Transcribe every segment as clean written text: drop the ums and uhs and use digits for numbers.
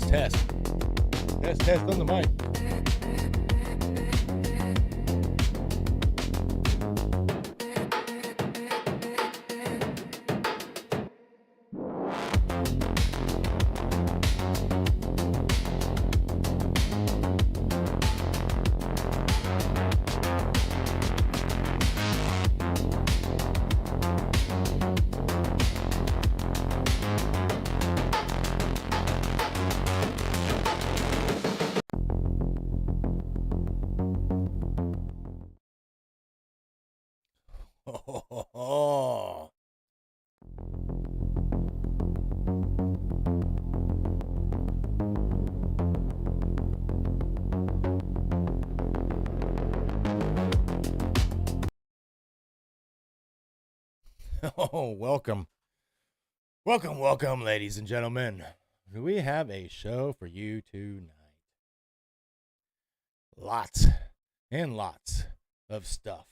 Test. Test on the mic. Oh. Oh, welcome. Welcome, ladies and gentlemen. We have a show for you tonight. Lots and lots of stuff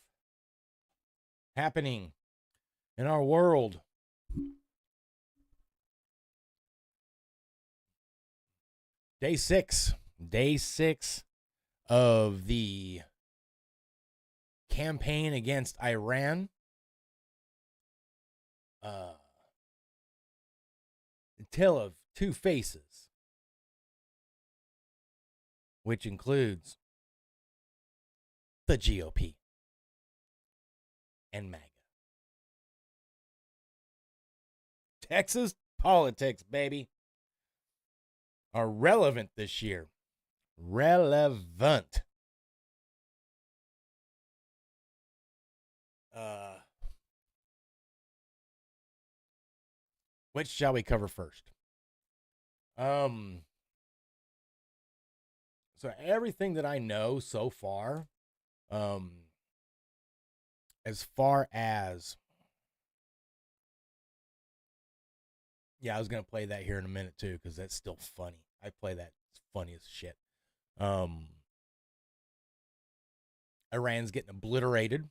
happening in our world. Day six of the campaign against Iran. Tale of two faces, which includes the GOP and MAGA. Texas politics, baby, are relevant this year. Relevant. Which shall we cover first? So everything that I know so far, as far as, yeah, I was gonna play that here in a minute too, because that's still funny. I play that, it's funny as shit. Iran's getting obliterated.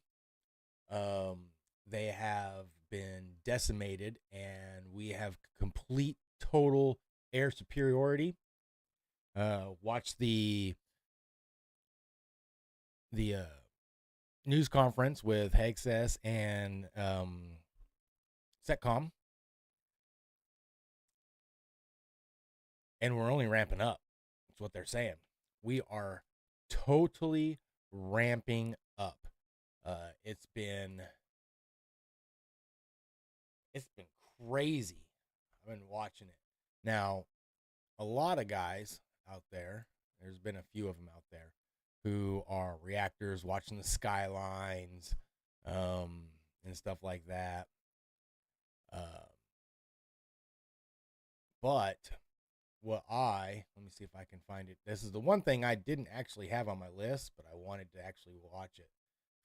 They have been decimated, and we have complete, total air superiority. Watch the news conference with Hexas and Setcom. and we're only ramping up. That's what they're saying. We are totally ramping up. It's been crazy. I've been watching it. Now, a lot of guys out there, there's been a few of them out there who are reactors watching the skylines and stuff like that. But let me see if I can find it. This is the one thing I didn't actually have on my list, but I wanted to actually watch it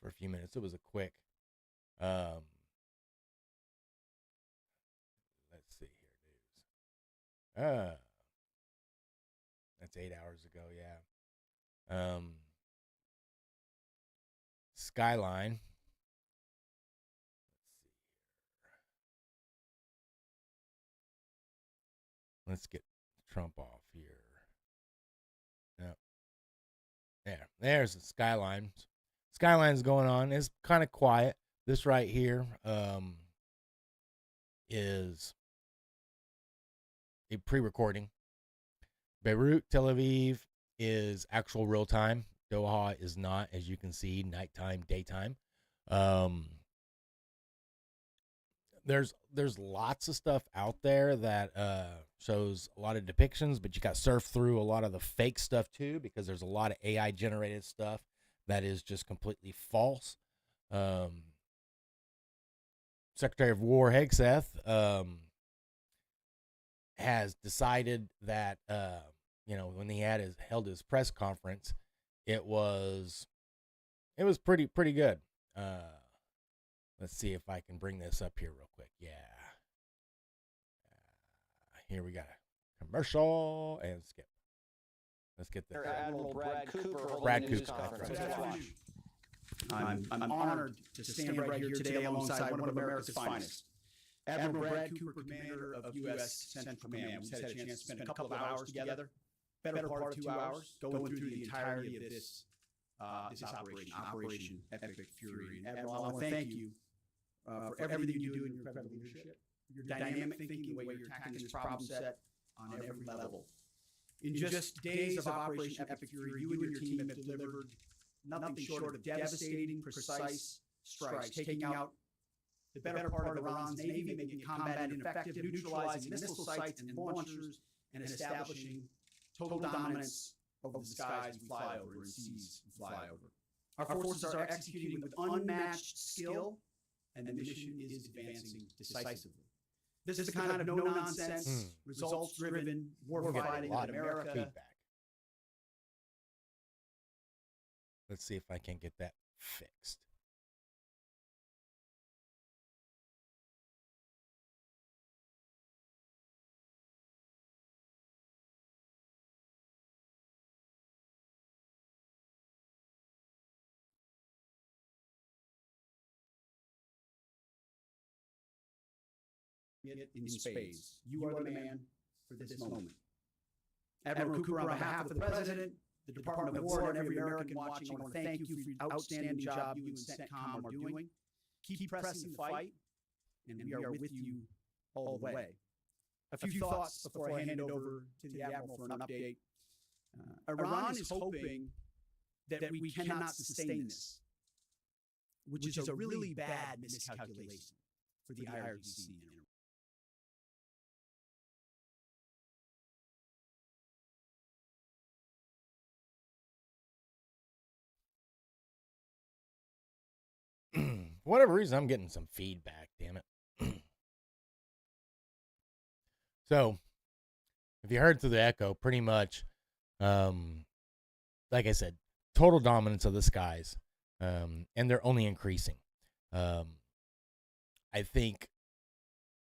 for a few minutes. It was a quick, let's see here, news. That's 8 hours ago, yeah. Skyline. Let's get Trump off here. Yep. There's the skyline. Skyline's going on. It's kind of quiet. This right here is a pre-recording. Beirut, Tel Aviv is actual real time. Doha is not, as you can see, nighttime, daytime. There's lots of stuff out there that shows a lot of depictions, but you got to surf through a lot of the fake stuff too, because there's a lot of AI generated stuff that is just completely false. Secretary of War Hegseth has decided that when he held his press conference, it was pretty good. Let's see if I can bring this up here real quick. Yeah. Here we got a commercial and skip. Let's get this. Admiral Brad Cooper. Brad Cooper. I'm honored to stand right here today alongside one of America's finest. Admiral Brad Cooper, commander of U.S. Central Command. We've had a chance to spend a couple of hours together, better part of 2 hours, going through the entirety of this Operation Epic Fury. And Admiral, I want to thank you for everything you do in your incredible leadership, your dynamic thinking, the way you're attacking this problem set on every level. In just days of Operation Epic Fury, you and your team have delivered nothing short of devastating, precise strikes, taking out the better part of Iran's navy, making combat ineffective, neutralizing missile sites and launchers, and establishing total dominance over the skies we fly over and seas we fly over. Our forces are executing with unmatched skill, and the mission is advancing decisively. This is the kind of no-nonsense, results-driven warfighting that America... Feedback. Let's see if I can get that fixed. It in spades. You are the man for this moment. Admiral Cooper, on behalf of the President, the Department of War, and every American watching, I want to thank you for the outstanding job you and CENTCOM are doing. Keep pressing the fight, and we are with you all the way. A few thoughts before I hand it over to the Admiral for an update. Iran is hoping that we cannot sustain this, which is a really bad miscalculation for the IRGC and Iran. For whatever reason, I'm getting some feedback, damn it. So, if you heard through the echo, pretty much, like I said, total dominance of the skies, and they're only increasing. I think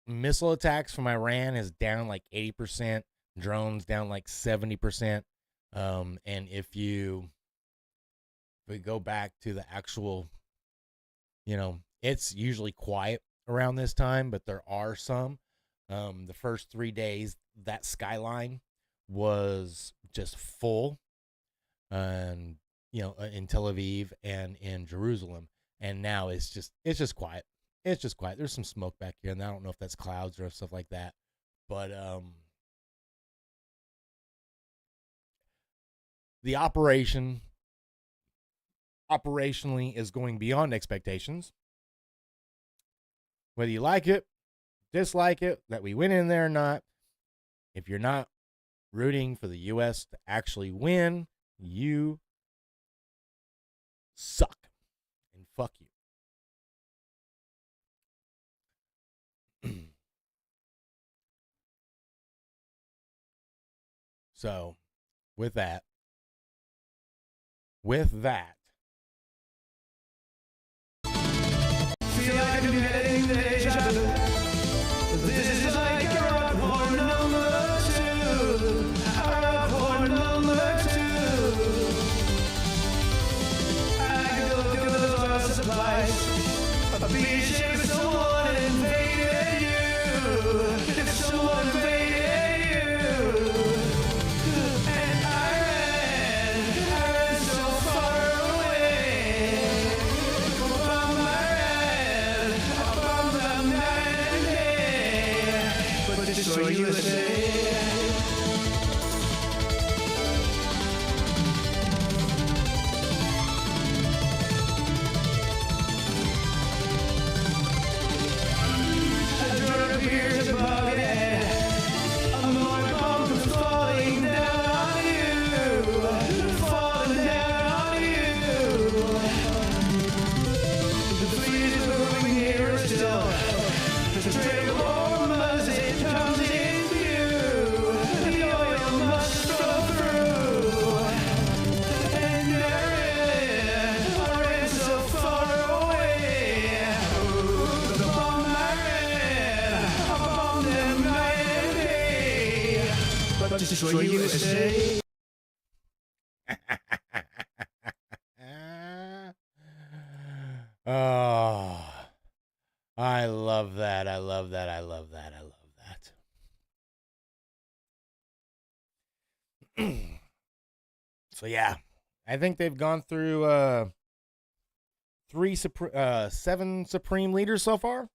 missile attacks from Iran is down like 80%, drones down like 70%, and if we go back to the actual, it's usually quiet around this time, but there are some. The first 3 days, that skyline was just full, and in Tel Aviv and in Jerusalem, and now it's just quiet. It's just quiet. There's some smoke back here, and I don't know if that's clouds or stuff like that, but the operation operationally is going beyond expectations. Whether you like it, dislike it, that we went in there or not, if you're not rooting for the U.S. to actually win, you suck. And fuck you. So, with that, Feel like I'm getting deja vu. This is like a report number 2. A report number 2. I could look at those art supplies. A beach if someone invaded you. If someone invaded you. And I ran so far away. From my destroy USA. A drug appears above your head. A more bomb is falling down on you. Falling down on you. The fleet is moving nearer still. The trail of hormones, it comes in view. The oil must flow through. And I ran so far away. The bomb I ran, a bomb them night and day. But destroy USA. Oh, I love that. I love that. I love that. I love that. So yeah, I think they've gone through 7 supreme leaders so far.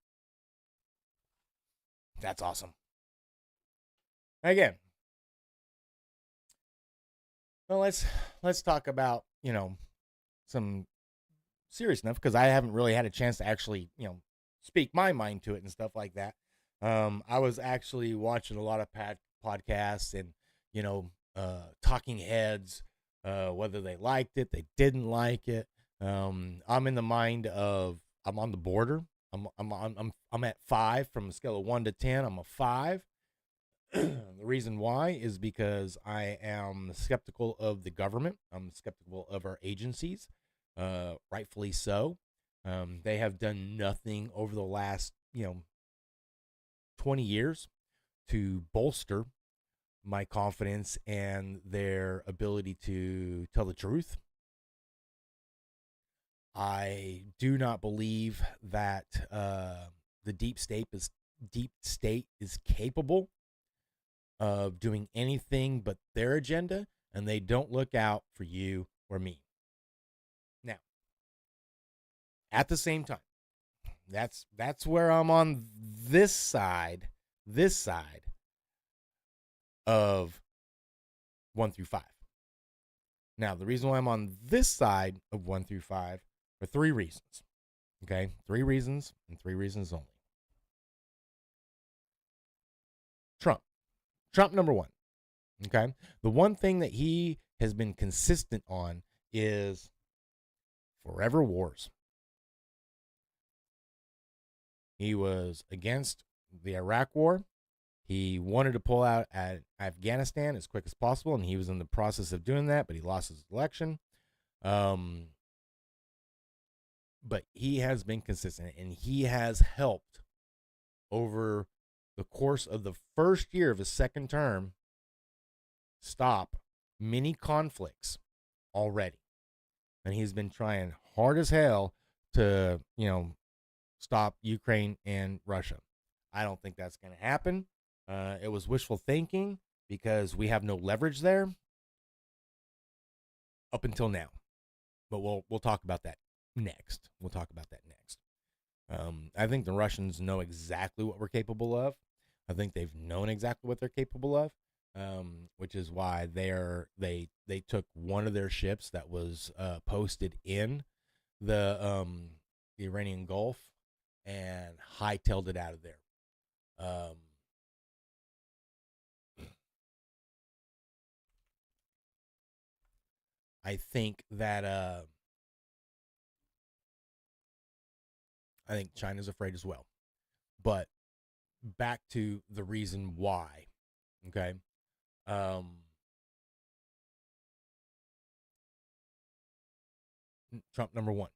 That's awesome. Again, well, let's talk about, some serious enough, because I haven't really had a chance to actually, speak my mind to it and stuff like that. I was actually watching a lot of podcasts and, talking heads, whether they liked it, they didn't like it. I'm in the mind of, I'm on the border. I'm at 5 from a scale of 1 to 10. I'm a 5. The reason why is because I am skeptical of the government. I'm skeptical of our agencies, rightfully so. They have done nothing over the last, 20 years to bolster my confidence and their ability to tell the truth. I do not believe that the deep state is capable of doing anything but their agenda, and they don't look out for you or me. Now, at the same time, that's where I'm on this side of 1 through 5. Now, the reason why I'm on this side of 1 through 5 are 3 reasons. Okay? 3 reasons, and 3 reasons only. Trump, number 1. Okay? The one thing that he has been consistent on is forever wars. He was against the Iraq war. He wanted to pull out at Afghanistan as quick as possible, and he was in the process of doing that, but he lost his election. But he has been consistent, and he has helped over the course of the first year of his second term stop many conflicts already. And he's been trying hard as hell to, stop Ukraine and Russia. I don't think that's going to happen. It was wishful thinking because we have no leverage there up until now. But we'll talk about that next. I think the Russians know exactly what we're capable of. I think they've known exactly what they're capable of. which is why they took one of their ships that was posted in the Iranian Gulf and hightailed it out of there. I think that I think China's afraid as well. But back to the reason why, okay? Trump number one.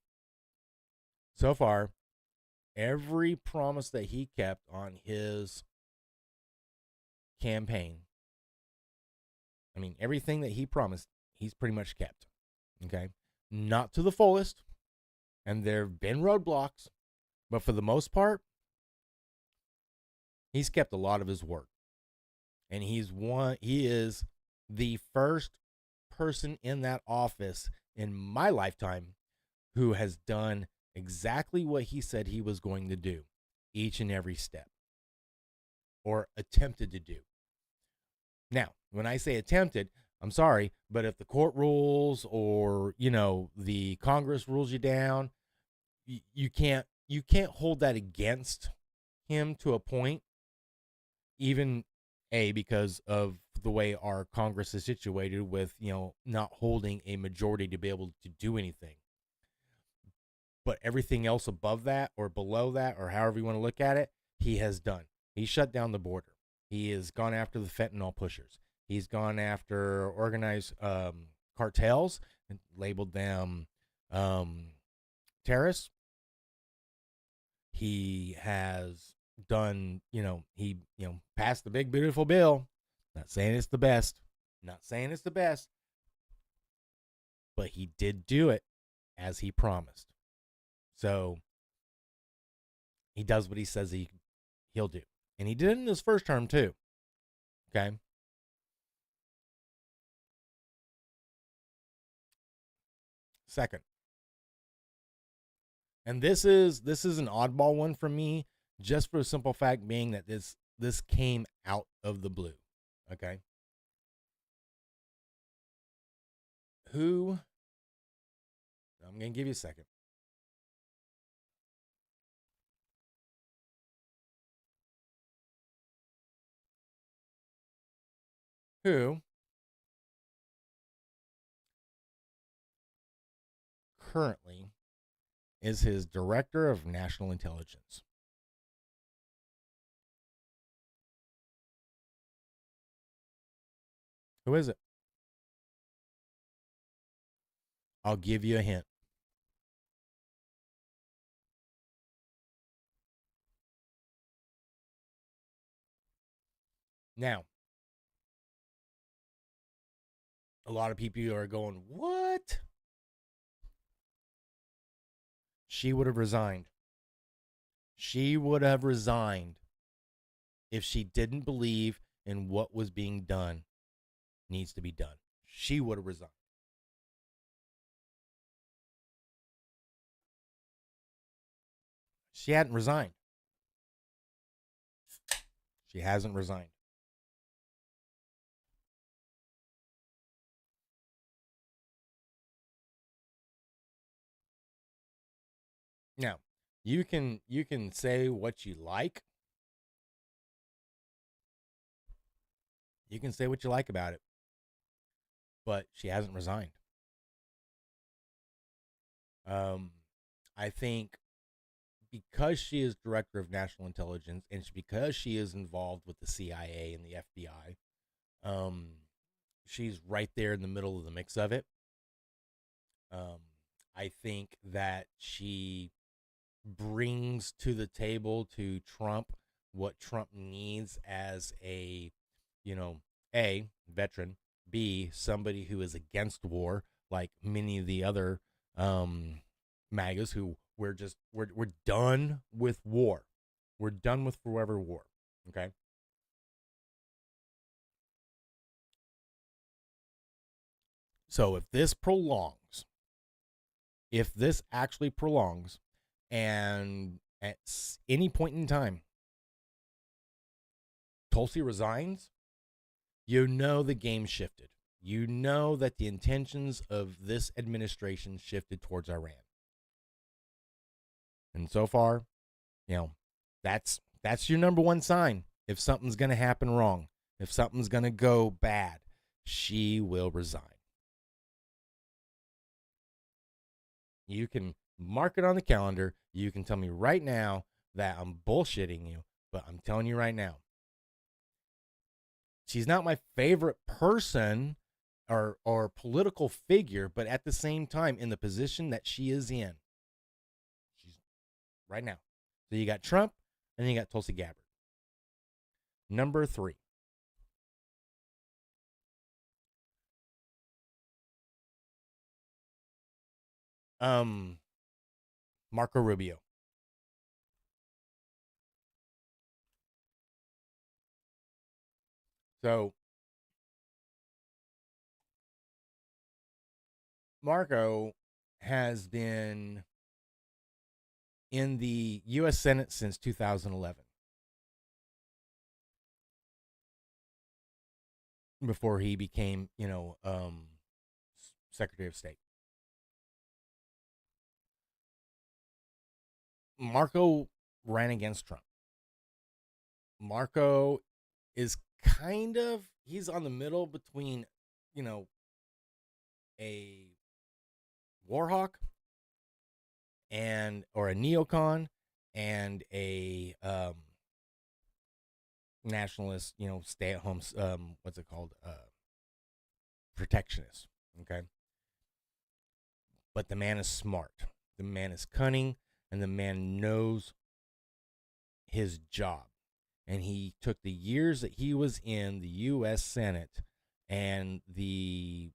So far, every promise that he kept on his campaign, I mean, everything that he promised, he's pretty much kept. Okay? Not to the fullest, and there have been roadblocks, but for the most part, he's kept a lot of his word. And he is the first person in that office in my lifetime who has done exactly what he said he was going to do each and every step, or attempted to do. Now, when I say attempted, I'm sorry, but if the court rules or, the Congress rules you down, you can't hold that against him to a point, even because of the way our Congress is situated with, not holding a majority to be able to do anything. But everything else above that or below that, or however you want to look at it, he has done. He shut down the border. He has gone after the fentanyl pushers. He's gone after organized cartels and labeled them terrorists. He has done, he passed the big beautiful bill. Not saying it's the best. But he did do it as he promised. So he does what he says he'll do. And he did it in his first term too. Okay. Second. And this is an oddball one for me, just for the simple fact being that this came out of the blue. Okay. I'm going to give you a second. Who currently is his director of national intelligence? Who is it? I'll give you a hint. Now, a lot of people are going, what? She would have resigned. She would have resigned if she didn't believe in what was being done needs to be done. She would have resigned. She hadn't resigned. She hasn't resigned. Now, you can say what you like. You can say what you like about it. But she hasn't resigned. I think because she is director of national intelligence and because she is involved with the CIA and the FBI, she's right there in the middle of the mix of it. I think that she brings to the table to Trump what Trump needs as a veteran, B, somebody who is against war, like many of the other MAGAs who we're done with war. We're done with forever war. Okay. So if this actually prolongs, and at any point in time, Tulsi resigns, you know the game shifted. You know that the intentions of this administration shifted towards Iran. And so far, you know, that's your number one sign. If something's going to happen wrong, if something's going to go bad, she will resign. You can mark it on the calendar. You can tell me right now that I'm bullshitting you, but I'm telling you right now. She's not my favorite person or political figure, but at the same time, in the position that she is in, she's right now. So you got Trump, and then you got Tulsi Gabbard. Number 3. Marco Rubio. So Marco has been in the U.S. Senate since 2011, before he became, Secretary of State. Marco ran against Trump. Marco is he's on the middle between, a war hawk or a neocon and a nationalist, stay at home, what's it called? Protectionist. Okay. But the man is smart. The man is cunning, and the man knows his job. And he took the years that he was in the U.S. Senate and the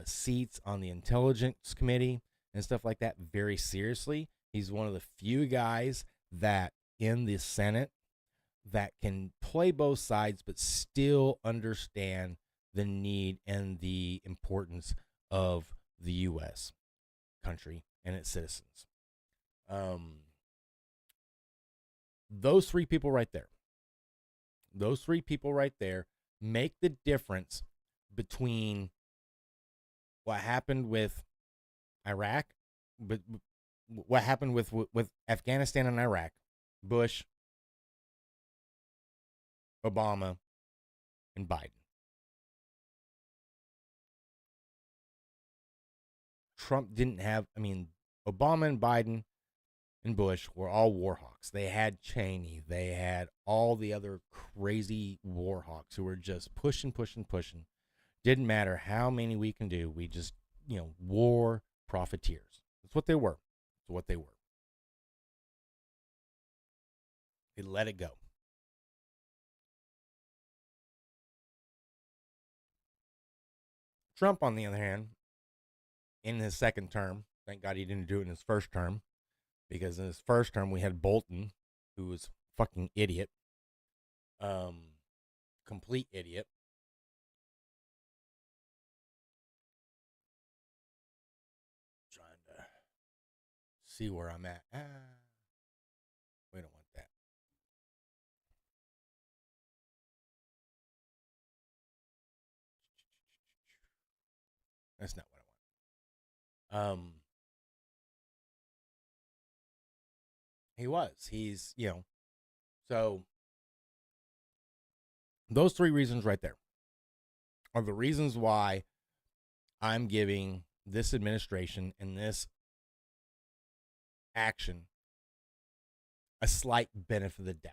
seats on the Intelligence Committee and stuff like that very seriously. He's one of the few guys that in the Senate that can play both sides but still understand the need and the importance of the U.S. country and its citizens. Those three people right there make the difference between what happened with Iraq, but what happened with Afghanistan and Iraq, Bush, Obama, and Biden. Trump didn't have, Obama and Biden and Bush were all war hawks. They had Cheney. They had all the other crazy war hawks who were just pushing. Didn't matter how many we can do. We just, war profiteers. That's what they were. They let it go. Trump, on the other hand, in his second term, thank God he didn't do it in his first term, because in his first term we had Bolton, who was fucking idiot, complete idiot. Trying to see where I'm at. We don't want that. That's not what I want. He's, so those three reasons right there are the reasons why I'm giving this administration and this action a slight benefit of the doubt.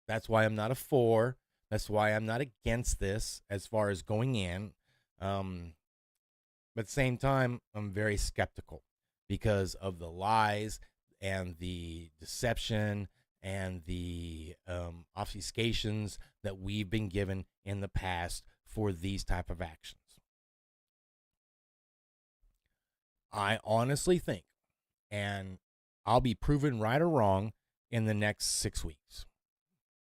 That's why I'm not a 4. That's why I'm not against this as far as going in. But at the same time, I'm very skeptical because of the lies and the deception and the obfuscations that we've been given in the past for these type of actions. I honestly think, and I'll be proven right or wrong in the next 6 weeks,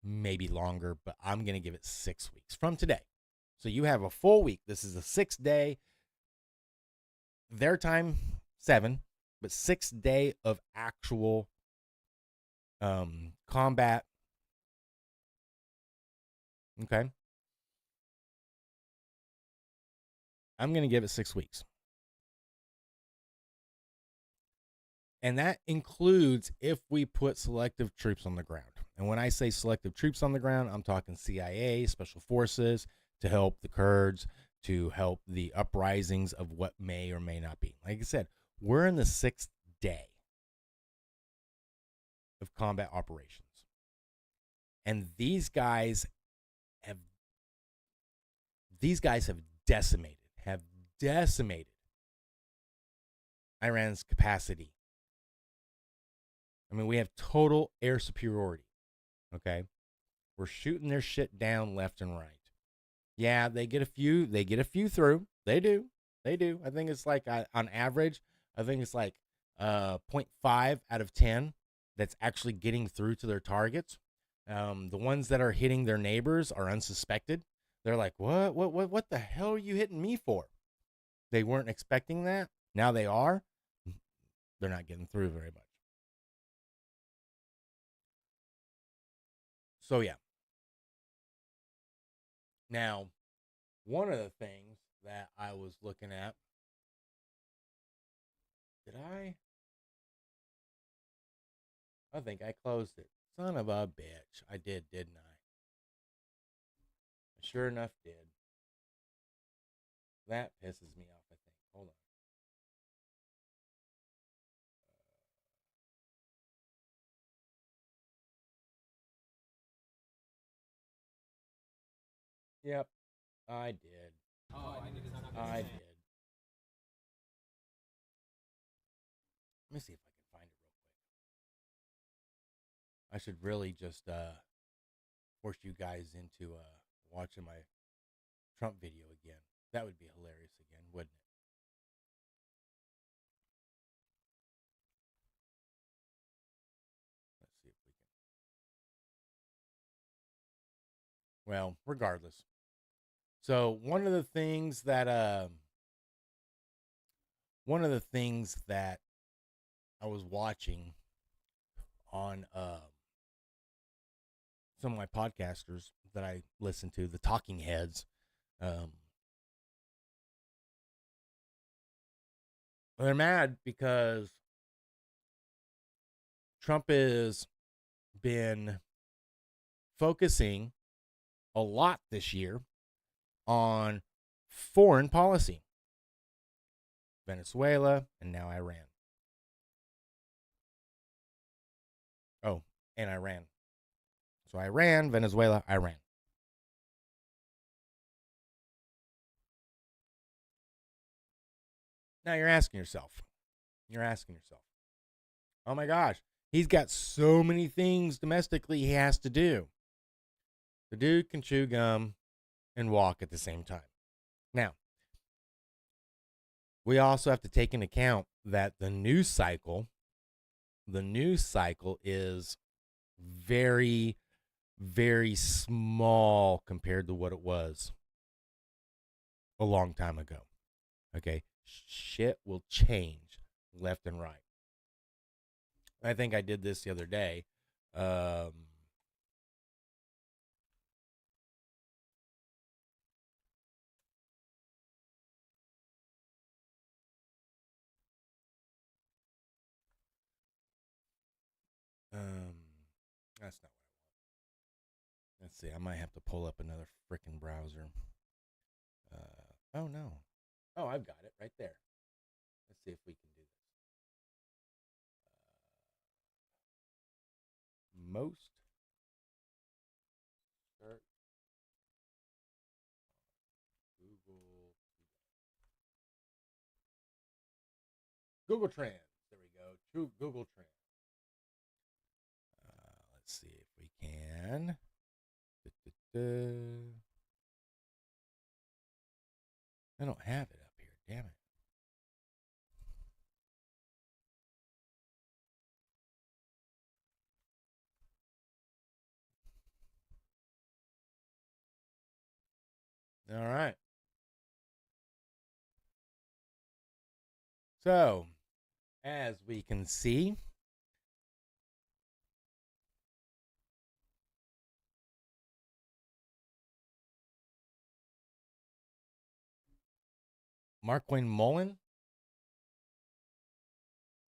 maybe longer, but I'm going to give it 6 weeks from today. So you have a full week. This is a 6-day, their time 7, but 6-day of actual combat. Okay. I'm going to give it 6 weeks. And that includes if we put selective troops on the ground. And when I say selective troops on the ground, I'm talking CIA, special forces, to help the Kurds, to help the uprisings of what may or may not be. Like I said, we're in the 6th day of combat operations. And these guys have decimated Iran's capacity. I mean, we have total air superiority. Okay, we're shooting their shit down left and right. Yeah, they get a few through. They do. I think it's like on average, I think it's like 0.5 out of 10 that's actually getting through to their targets. The ones that are hitting their neighbors are unsuspected. They're like, what the hell are you hitting me for? They weren't expecting that. Now they are. They're not getting through very much. So, yeah. Now, one of the things that I was looking at, I think I closed it. Son of a bitch. I did, didn't I? I sure enough did. That pisses me off, I think. Hold on. Yep, I did. I did. Let me see if I can find it real quick. I should really just force you guys into watching my Trump video again. That would be hilarious again, wouldn't it? Let's see if we can. Well, regardless. So one of the things that I was watching on some of my podcasters that I listen to, the Talking Heads, they're mad because Trump has been focusing a lot this year on foreign policy. Venezuela and now Iran. Oh, and Iran. So Iran, Venezuela, Iran. Now you're asking yourself, oh my gosh, he's got so many things domestically he has to do. The dude can chew gum and walk at the same time. Now, we also have to take into account that the news cycle is very, very small compared to what it was a long time ago. Okay, shit will change left and right. I think I did this the other day. That's not what I want. Let's see. I might have to pull up another freaking browser. Oh no. Oh, I've got it right there. Let's see if we can do this. Most search Google Trends. There we go. True Google Trends. Let's see if we can. I don't have it up here. Damn it. All right. So, as we can see, Marquane Mullen?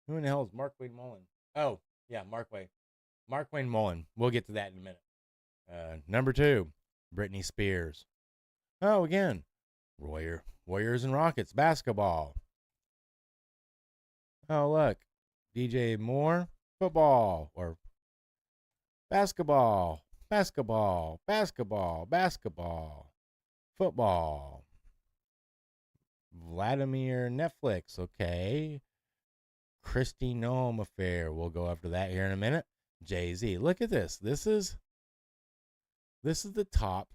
Who in the hell is Marquane Mullen? Oh, yeah, Marquane Mullen. We'll get to that in a minute. Number 2, Britney Spears. Oh, again, Warriors and Rockets basketball. Oh, look, DJ Moore, football or basketball, football. Vladimir Netflix, okay. Christy Noam affair. We'll go after that here in a minute. Jay-Z. Look at this. This is the top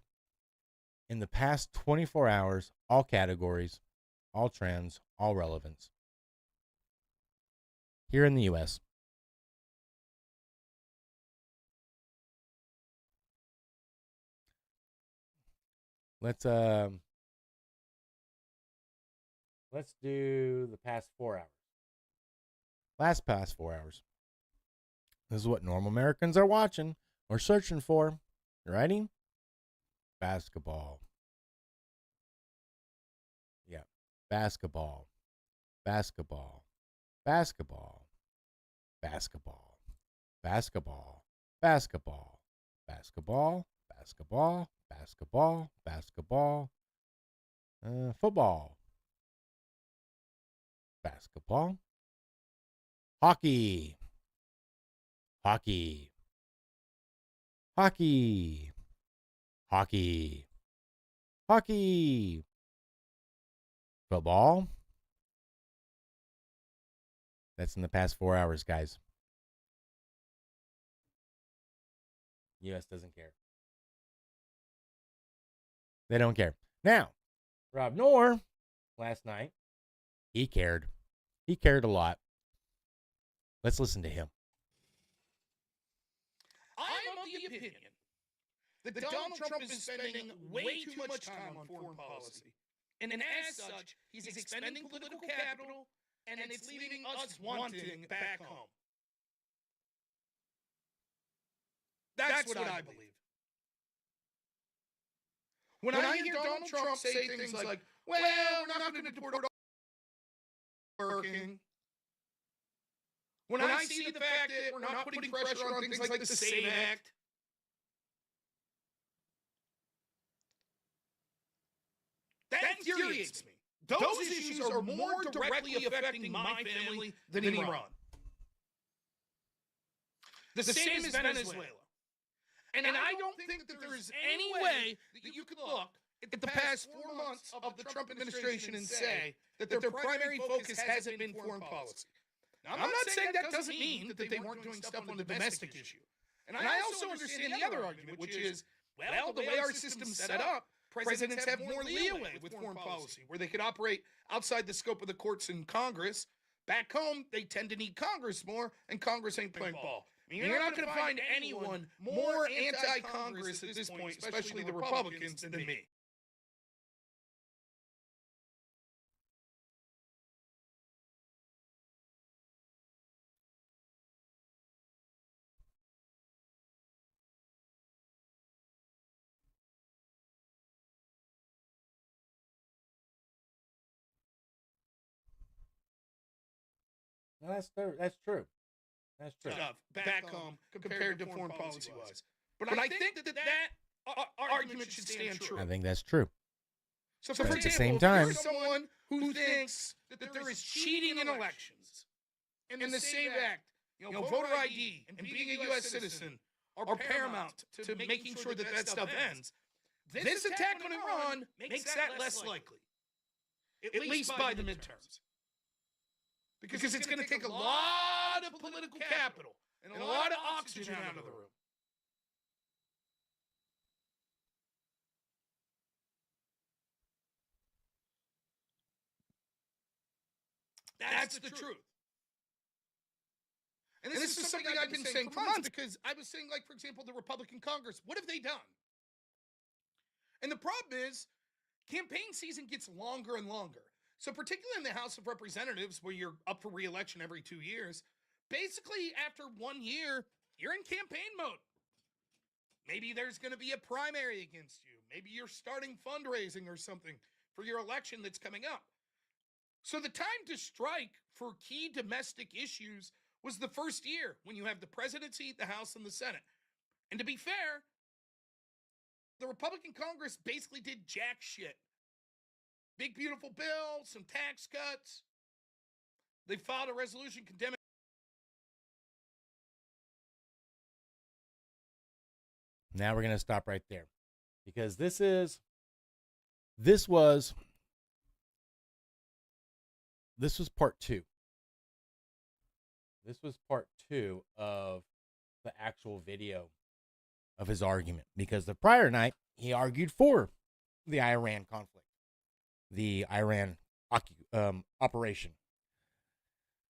in the past 24 hours, all categories, all trends, all relevance. Here in the US. Let's do the past 4 hours. Past 4 hours. This is what normal Americans are watching or searching for. You ready? Basketball. Yeah. Basketball. Basketball. Basketball. Basketball. Basketball. Basketball. Basketball. Basketball. Basketball. Basketball. Football. Basketball. Hockey. Hockey. Hockey. Hockey. Hockey. Football. That's in the past 4 hours, guys. US doesn't care. They don't care. Now, Rob Noor, last night, he cared. He cared a lot. Let's listen to him. I'm of the opinion that Donald Trump is spending way too much time on foreign policy. And as such, he's expending political capital, and it's leaving us wanting back home. That's what I believe. When I hear Donald Trump say things like, well, we're not going to deport all working. When I see the fact that we're not putting pressure on things like the SAVE Act, that infuriates me. Those issues are more directly affecting my family than Iran. The same as Venezuela. And I don't think that there is any way that you could look at the past 4 months of the Trump administration and say that their primary focus hasn't been foreign policy. Now, I'm not saying that doesn't mean that they weren't doing stuff on the domestic issue. And I also understand the other argument, which is, well, the way our system's set up, presidents have more leeway with foreign policy, where they could operate outside the scope of the courts and Congress. Back home, they tend to need Congress more, and Congress ain't playing ball. I mean, you're not going to find anyone more anti-Congress at this point, especially the Republicans, than me. No, that's true. That's true. Stuff back home compared to foreign policy-wise. But I think that argument should stand true. I think that's true. So, for But at the example, same if time- you're someone who thinks that there is cheating in elections, and the SAVE Act, voter ID, and being a U.S. citizen are paramount to making sure that that stuff ends, this attack on Iran makes that less likely, at least by the midterms. Because it's going to take a lot of political capital and a lot of oxygen out of the room. That's the truth. And this is something I've been saying for months, because I was saying, like, for example, the Republican Congress, what have they done? And the problem is, campaign season gets longer and longer. So particularly in the House of Representatives, where you're up for re-election every 2 years, basically after 1 year, you're in campaign mode. Maybe there's going to be a primary against you. Maybe you're starting fundraising or something for your election that's coming up. So the time to strike for key domestic issues was the first year when you have the presidency, the House, and the Senate. And to be fair, the Republican Congress basically did jack shit. Big, beautiful bill, some tax cuts. They filed a resolution condemning. Now we're going to stop right there because this was part two. This was part two of the actual video of his argument, because the prior night he argued for the Iran conflict, the Iran operation,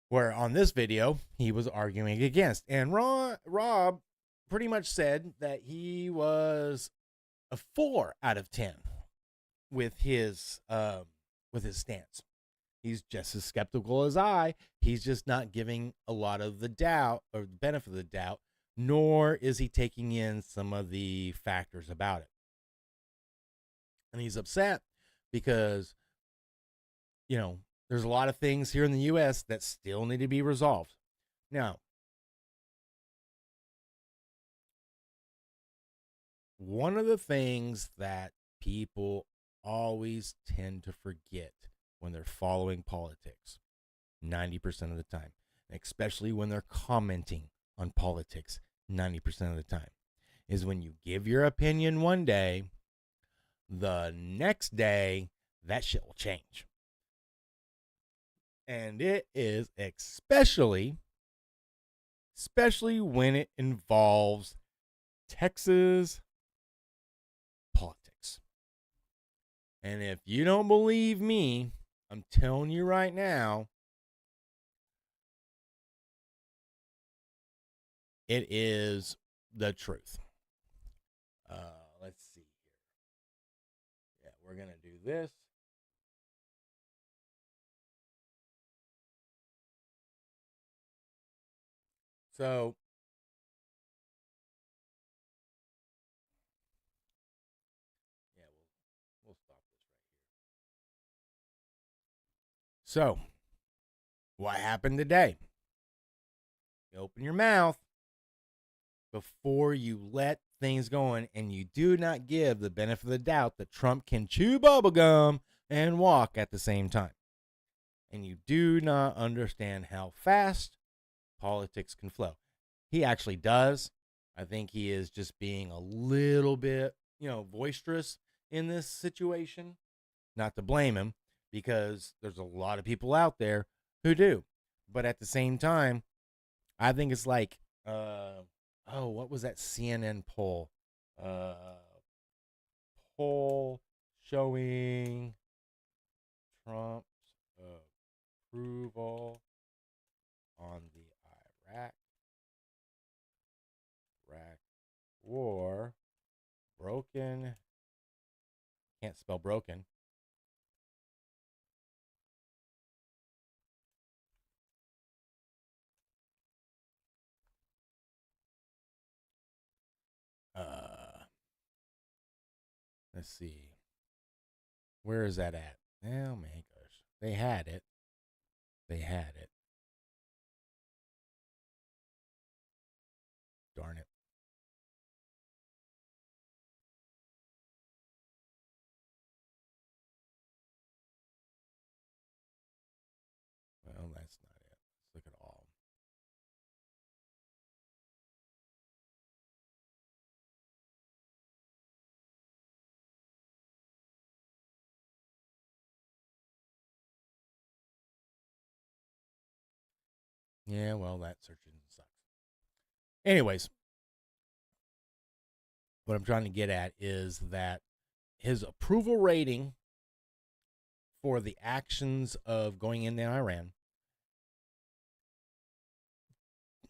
where on this video he was arguing against. And Rob pretty much said that he was a 4 out of 10 with his stance. He's just as skeptical as I. He's just not giving a lot of the doubt or the benefit of the doubt, nor is he taking in some of the factors about it. And he's upset because, you know, there's a lot of things here in the U.S. that still need to be resolved. Now, one of the things that people always tend to forget when they're following politics, 90% of the time, especially when they're commenting on politics 90% of the time, is when you give your opinion one day, the next day, that shit will change. And it is especially when it involves Texas politics. And if you don't believe me, I'm telling you right now, it is the truth. Let's see here. Yeah, we're going to do this. So, yeah, we'll stop this right here. So, what happened today? You open your mouth before you let things go in, and you do not give the benefit of the doubt that Trump can chew bubblegum and walk at the same time. And you do not understand how fast politics can flow. He actually does. I think he is just being a little bit, boisterous in this situation. Not to blame him, because there's a lot of people out there who do. But at the same time, I think it's like, what was that CNN poll? Poll showing Trump's approval on the Iraq war. Broken. Can't spell broken. Let's see. Where is that at? Oh my gosh. They had it. Darn it. Well, that's not it. Let's look at all. Yeah, well, that search engine sucks. Anyways, what I'm trying to get at is that his approval rating for the actions of going into Iran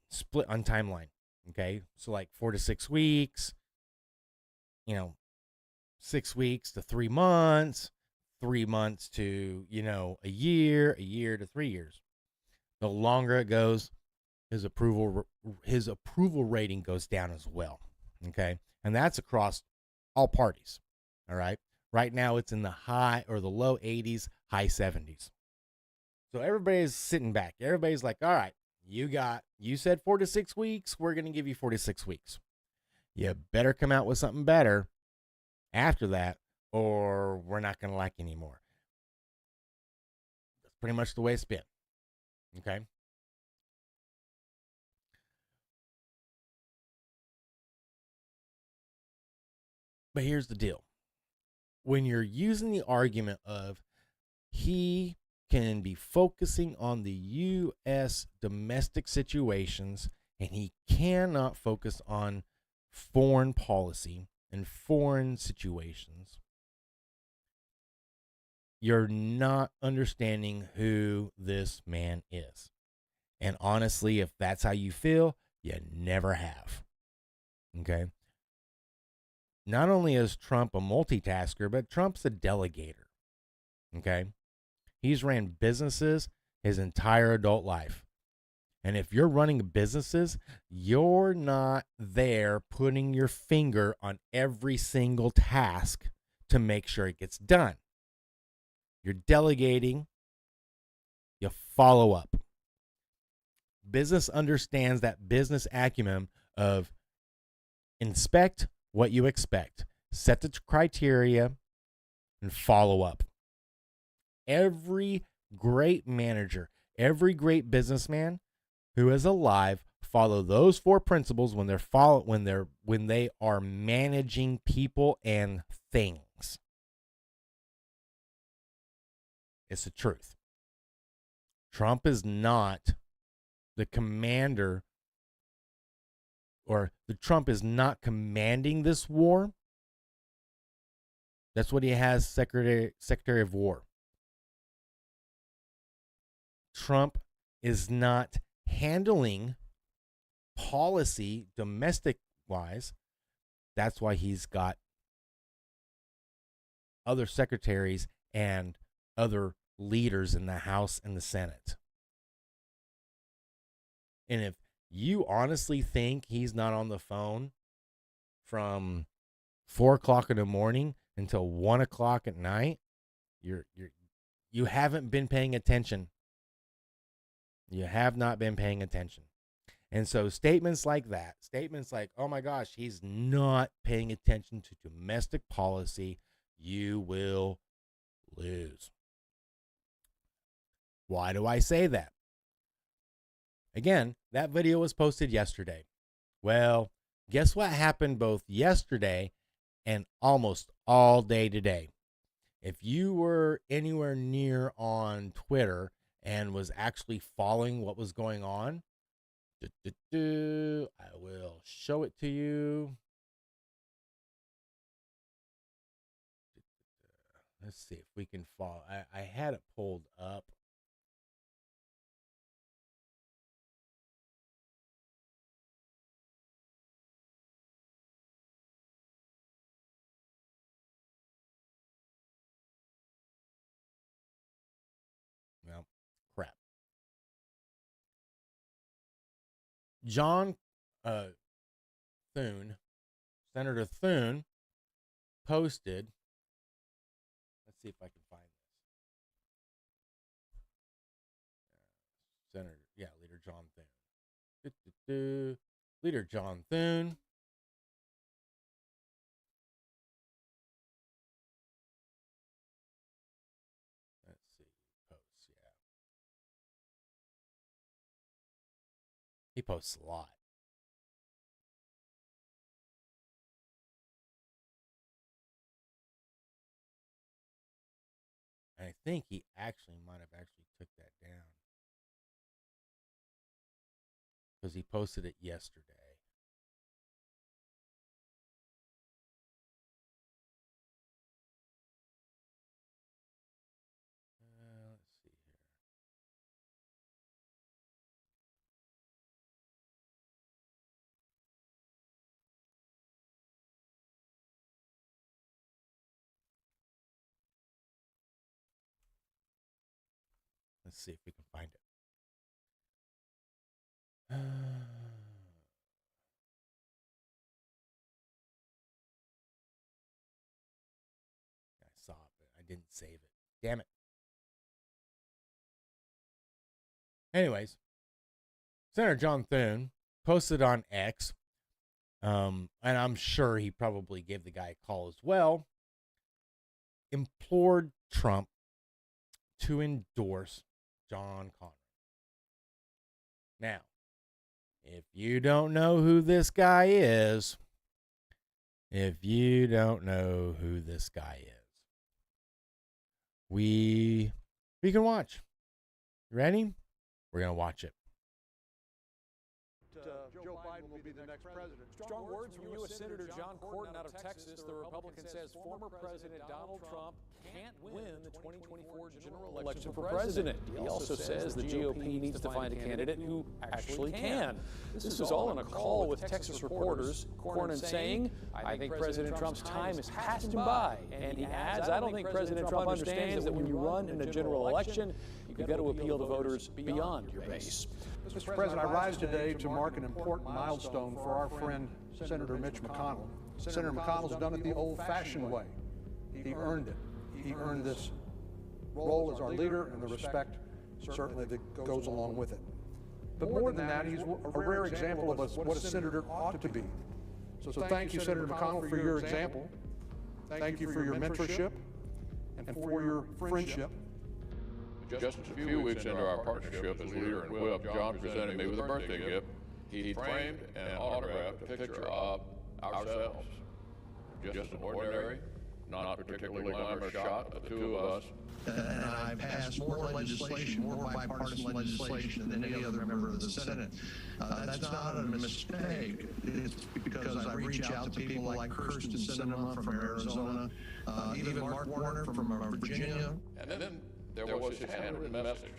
split on timeline. Okay, so like 4 to 6 weeks, 6 weeks to 3 months, 3 months to, a year to 3 years. The longer it goes, his approval rating goes down as well. Okay, and that's across all parties. All right, right now it's in the high or the low 80s, high 70s. So everybody's sitting back. Everybody's like, all right, you said 4 to 6 weeks. We're going to give you 4 to 6 weeks. You better come out with something better after that, or we're not going to like you anymore. That's pretty much the way it's been. Okay. But here's the deal. When you're using the argument of he can be focusing on the U.S. domestic situations and he cannot focus on foreign policy and foreign situations, you're not understanding who this man is. And honestly, if that's how you feel, you never have. Okay? Not only is Trump a multitasker, but Trump's a delegator. Okay? He's ran businesses his entire adult life. And if you're running businesses, you're not there putting your finger on every single task to make sure it gets done. You're delegating, you follow up. Business understands that business acumen of inspect what you expect, set the criteria, and follow up. Every great manager, every great businessman who is alive follow those 4 principles when they are managing people and things. It's the truth. Trump is not the commander, or the Trump is not commanding this war. That's what he has, Secretary of War. Trump is not handling policy domestic wise. That's why he's got other secretaries and other leaders in the House and the Senate. And if you honestly think he's not on the phone from 4 o'clock in the morning until 1 o'clock at night, you haven't been paying attention. You have not been paying attention. And so statements like that, statements like, oh my gosh, he's not paying attention to domestic policy, you will lose. Why do I say that? Again, that video was posted yesterday. Well, guess what happened both yesterday and almost all day today? If you were anywhere near on Twitter and was actually following what was going on, I will show it to you. Let's see if we can follow. I had it pulled up. Well, crap. John Thune, Senator Thune, posted. Let's see if I can find this. Leader John Thune. Leader John Thune. Let's see. Posts, yeah. He posts a lot. And I think he might have took that down. Because he posted it yesterday. Let's see here. Let's see if we can find it. I saw it, but I didn't save it. Damn it. Anyways, Senator John Thune posted on X, and I'm sure he probably gave the guy a call as well, implored Trump to endorse John Connery. Now, if you don't know who this guy is, we can watch. You ready? We're going to watch it. Joe Biden will be the next president. Strong words from U.S. Senator John Cornyn out of Texas. The Republican says former President Donald Trump can't win the 2024 general election for president. He also says the GOP needs to find a candidate who actually can. This is all in a call with Texas reporters. Cornyn saying, I think President Trump's time has passed him by. And he adds, I don't think President Trump understands that when you run in a general election, you've got to appeal to voters beyond your base. Mr. President, I rise today to mark an important milestone for our friend, Senator Mitch McConnell. Senator McConnell's done it the old-fashioned way. He earned it. He earned this role as our leader and the respect, certainly, that goes along with it. But more than that, he's a rare example of what a senator ought to be. So thank you, Senator McConnell, for your example. Thank you for your mentorship and for your friendship. Just a few weeks into our partnership as leader and whip, John presented me with a birthday gift. He framed and autographed a picture of ourselves. Just an ordinary, not particularly glamorous shot of the two of us. And I passed more legislation, more bipartisan legislation than any other member of the Senate. That's not a mistake. It's because I reach out to people like Kirsten Sinema from Arizona, even Mark Warner from Virginia. And then there was his handwritten message.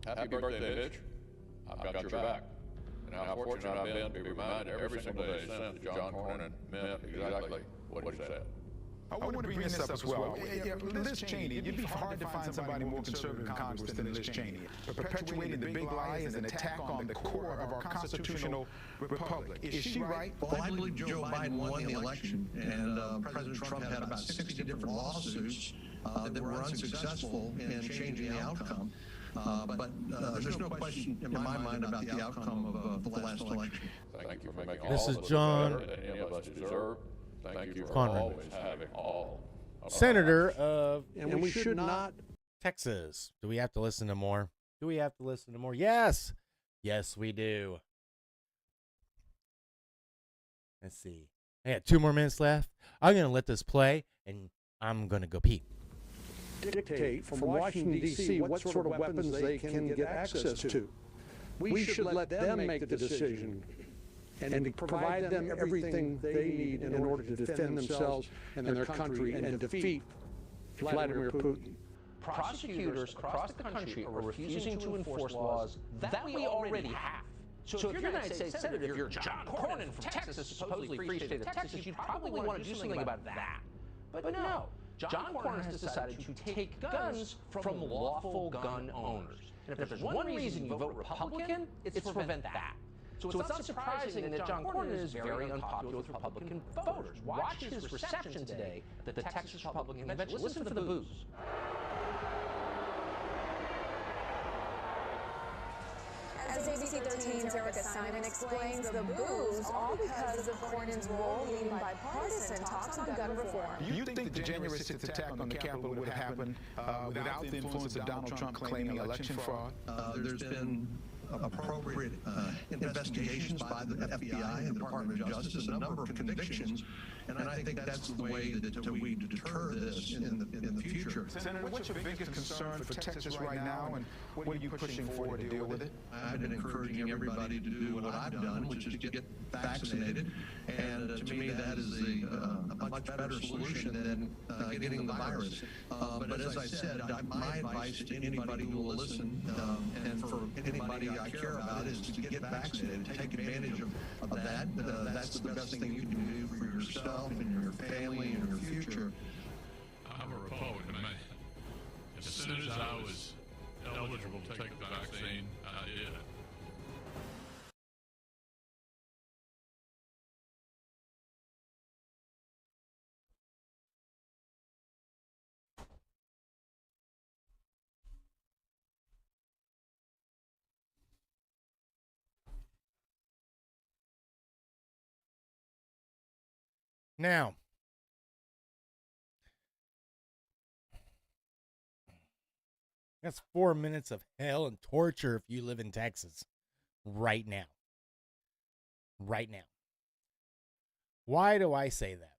Happy birthday, Mitch. I've got your back. And how fortunate I've been to be reminded every single day since that John Cornyn meant exactly what he said. I want to bring this up as well. Liz Cheney, it'd be hard to find somebody more conservative in Congress than Liz Cheney. Perpetuating the big lie is an attack on the core of our constitutional republic. Is she right? Well, I believe Joe Biden won the election, and President Trump had about 60 different lawsuits that were unsuccessful in changing the outcome. But there's no question in my mind about the outcome of the last election. Thank you for making This all is of us John better than any of us deserve. Thank you for Connery. always having all of our Senator of And we should not Texas. Do we have to listen to more? Yes. Yes, we do. Let's see. I got 2 more minutes left. I'm going to let this play, and I'm going to go pee. dictate from Washington, D.C. what sort of weapons they can get access to. We should let them make the decision and provide them everything they need in order to defend themselves and their country and defeat Vladimir Putin. Prosecutors across the country are refusing to enforce laws that we already have. So if you're the United States Senator, if you're John Cornyn from Texas, supposedly free state of Texas, you'd probably want to do something about that. But no, John Cornyn has decided to take guns from lawful gun owners. And if there's one reason you vote Republican, it's to prevent that. So it's not surprising that John Cornyn is very unpopular with Republican voters. Watch his reception today at the Texas Republican Convention. Listen for the boos. As ABC 13's Erica Simon explains, the boos all because of Cornyn's role leading bipartisan talks on gun reform. You think the January 6th attack on the Capitol would have happened without the influence of Donald Trump claiming election fraud? There's been appropriate investigations by the FBI and the Department of Justice, a number of convictions, and I think that's the way that we deter this in the future. Senator, what's your biggest concern for Texas right now, and what are you pushing for to deal with it? I've been encouraging everybody to do what I've done, which is to get vaccinated, and to me that is a much better solution than getting the virus. But as I said, my advice to anybody who will listen, and for anybody I care about, is to get vaccinated, take advantage of that. That's the best thing you can do for yourself and your family and your future. I'm a Republican. As soon as I was eligible to take the vaccine, I did. Now, that's 4 minutes of hell and torture if you live in Texas right now. Right now. Why do I say that?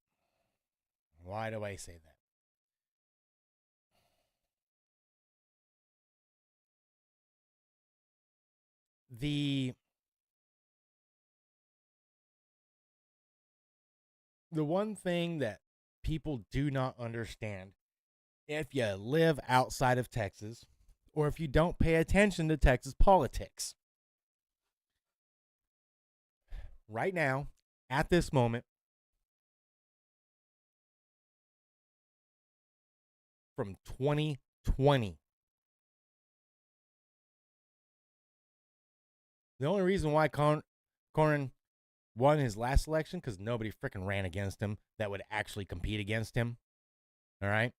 Why do I say that? The one thing that people do not understand, if you live outside of Texas or if you don't pay attention to Texas politics, right now, at this moment, from 2020, the only reason why Cornyn won his last election, because nobody freaking ran against him that would actually compete against him. All right?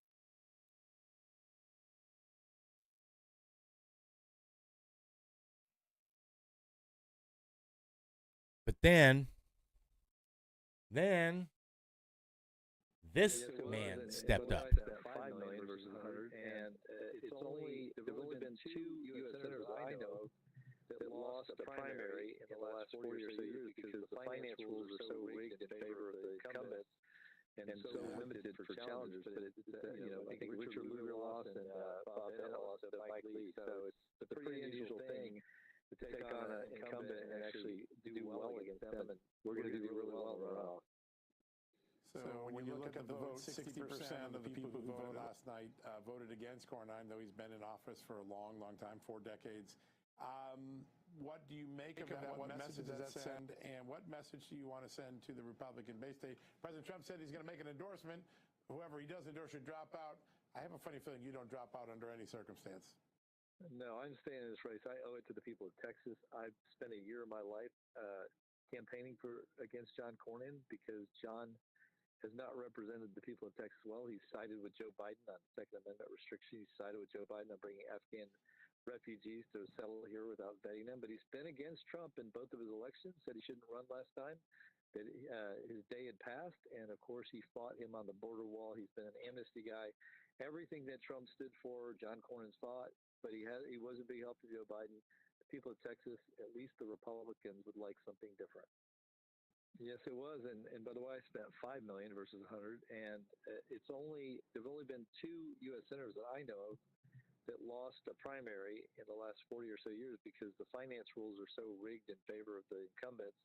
But then this man stepped up. $5 million versus 100, and there've only been 2 U.S. senators I know that lost a primary in the last 40 or so years because the finance rules are so rigged in favor of the incumbents and so limited for challengers. But I think Richard Lugar lost and Bob Bennett lost to Mike Lee. So it's a pretty unusual thing to take on an incumbent and actually do well against them. And we're going to do really well in the runoff. So when you look at the vote, 60% of the people who voted last night voted against Cornyn, though he's been in office for a long, long time, 4 decades. What do you make of that? What message does that send? And what message do you want to send to the Republican base? President Trump said he's going to make an endorsement. Whoever he does endorse should drop out. I have a funny feeling you don't drop out under any circumstance. No, I'm staying in this race. I owe it to the people of Texas. I've spent a year of my life campaigning against John Cornyn because John has not represented the people of Texas well. He's sided with Joe Biden on Second Amendment restrictions. He's sided with Joe Biden on bringing Afghan refugees to settle here without vetting them. But he's been against Trump in both of his elections, said he shouldn't run last time, that his day had passed. And, of course, he fought him on the border wall. He's been an amnesty guy. Everything that Trump stood for, John Cornyn's fought. But he was a big help to Joe Biden. The people of Texas, at least the Republicans, would like something different. Yes, it was, and by the way, I spent $5 million versus 100, and there've only been 2 U.S. senators that I know of that lost a primary in the last 40 or so years because the finance rules are so rigged in favor of the incumbents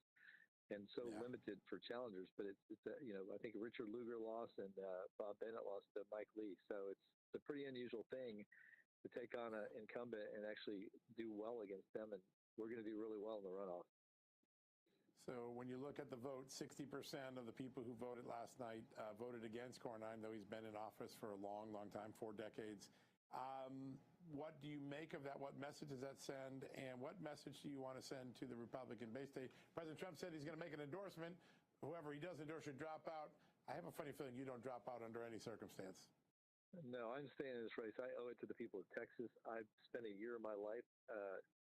and so limited for challengers. But it's I think Richard Lugar lost and Bob Bennett lost to Mike Lee, so it's a pretty unusual thing to take on an incumbent and actually do well against them, and we're going to do really well in the runoff. So when you look at the vote, 60% of the people who voted last night voted against Cornyn, though he's been in office for a long, long time, 4 decades. What do you make of that? What message does that send? And what message do you want to send to the Republican base? President Trump said he's going to make an endorsement. Whoever he does endorse should drop out. I have a funny feeling you don't drop out under any circumstance. No, I'm staying in this race. I owe it to the people of Texas. I've spent a year of my life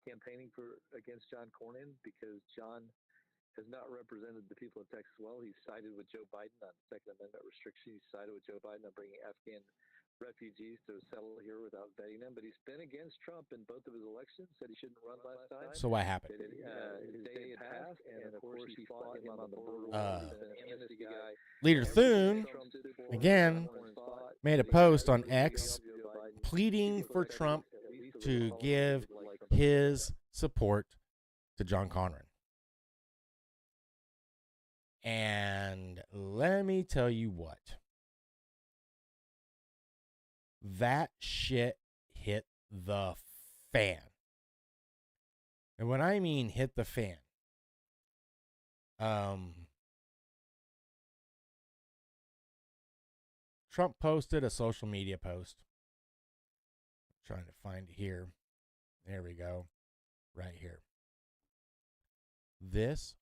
campaigning against John Cornyn because John has not represented the people of Texas well. He's sided with Joe Biden on Second Amendment restrictions. He's sided with Joe Biden on bringing Afghan refugees to settle here without vetting them. But he's been against Trump in both of his elections, said he shouldn't run last time. So what happened? His day had passed, and of course he fought him on the border wall. He's been an amnesty guy. Leader Thune, again, made a post on X pleading for Trump to give his support to John Cornyn. And let me tell you what. That shit hit the fan. And when I mean hit the fan, Trump posted a social media post. I'm trying to find it here. There we go. Right here. This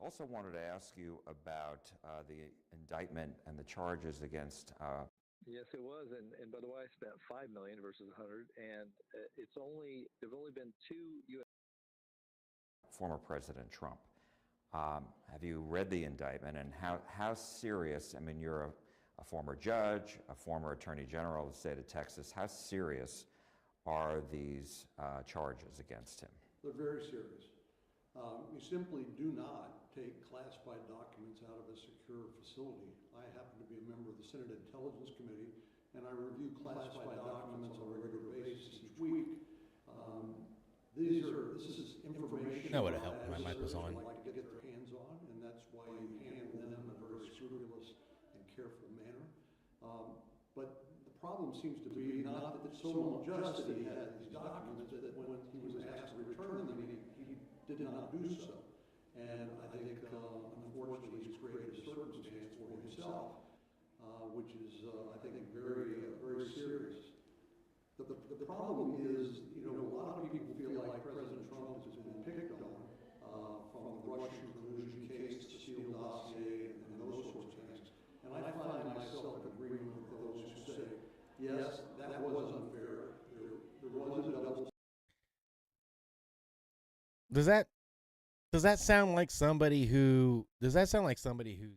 Also wanted to ask you about the indictment and the charges against. Yes, it was, and by the way, I spent $5 million versus 100, and there've only been 2 U.S. Former President Trump. Have you read the indictment, and how serious? I mean, you're a former judge, a former Attorney General of the state of Texas. How serious are these charges against him? They're very serious. We simply do not take classified documents out of a secure facility. I happen to be a member of the Senate Intelligence Committee, and I review classified documents on a regular basis each week. This is information that would have helped. My mic was on. Like to get their hands on, and that's why you handle them in a very scrupulous and careful manner. But the problem seems to be not that so just that he had these documents, that when he was asked to return them, he did not do so. And I think, unfortunately, he's created a circumstance for himself, which is, I think, very, very serious. The problem is, a lot of people feel like President Trump has been picked on from the Russian collusion case, the Steele dossier, and those sorts of things. And I find myself in agreement with those who say, yes, that was unfair. There was a double. Does that sound like somebody who? Does that sound like somebody who?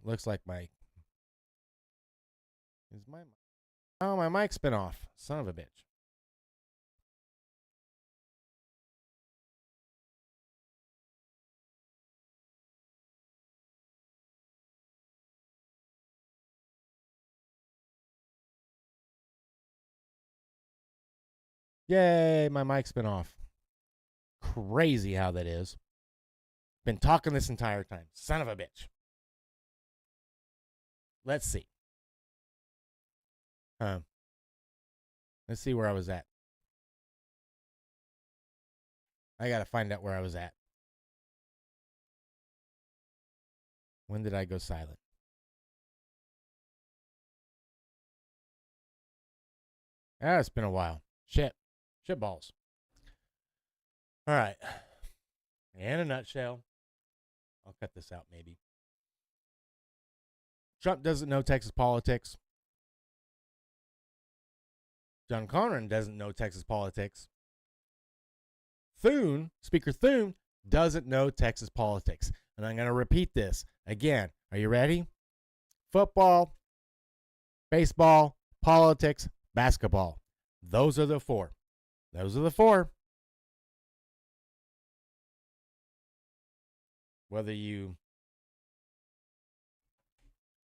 Looks like my oh, my mic's been off. Son of a bitch. Yay, my mic's been off. Crazy how that is. Been talking this entire time. Son of a bitch. let's see. Let's see where I was at. I got to find out where I was at. When did I go silent? Ah, it's been a while. Shit balls. All right. In a nutshell, I'll cut this out maybe. Trump doesn't know Texas politics. John Conran doesn't know Texas politics. Speaker Thune, doesn't know Texas politics. And I'm going to repeat this again. Are you ready? Football, baseball, politics, basketball. Those are the four. Whether you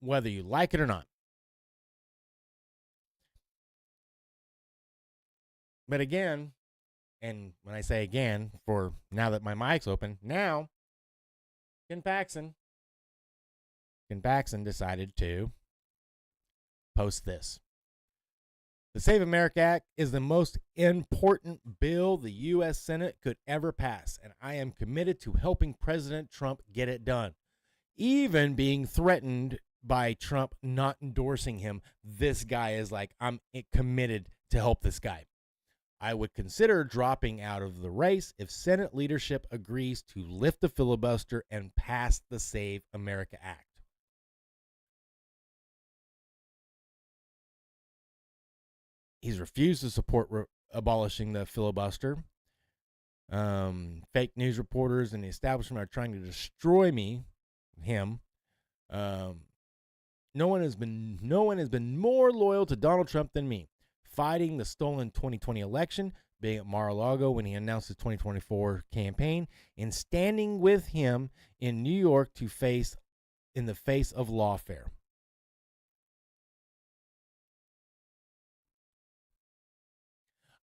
like it or not. But again, and when I say again, for now that my mic's open, now Ken Paxton decided to post this. The Save America Act is the most important bill the U.S. Senate could ever pass, and I am committed to helping President Trump get it done. Even being threatened by Trump not endorsing him, this guy is like, I'm committed to help this guy. I would consider dropping out of the race if Senate leadership agrees to lift the filibuster and pass the Save America Act. He's refused to support abolishing the filibuster. Fake news reporters and the establishment are trying to destroy him. No one has been more loyal to Donald Trump than me. Fighting the stolen 2020 election, being at Mar-a-Lago when he announced his 2024 campaign, and standing with him in New York in the face of lawfare.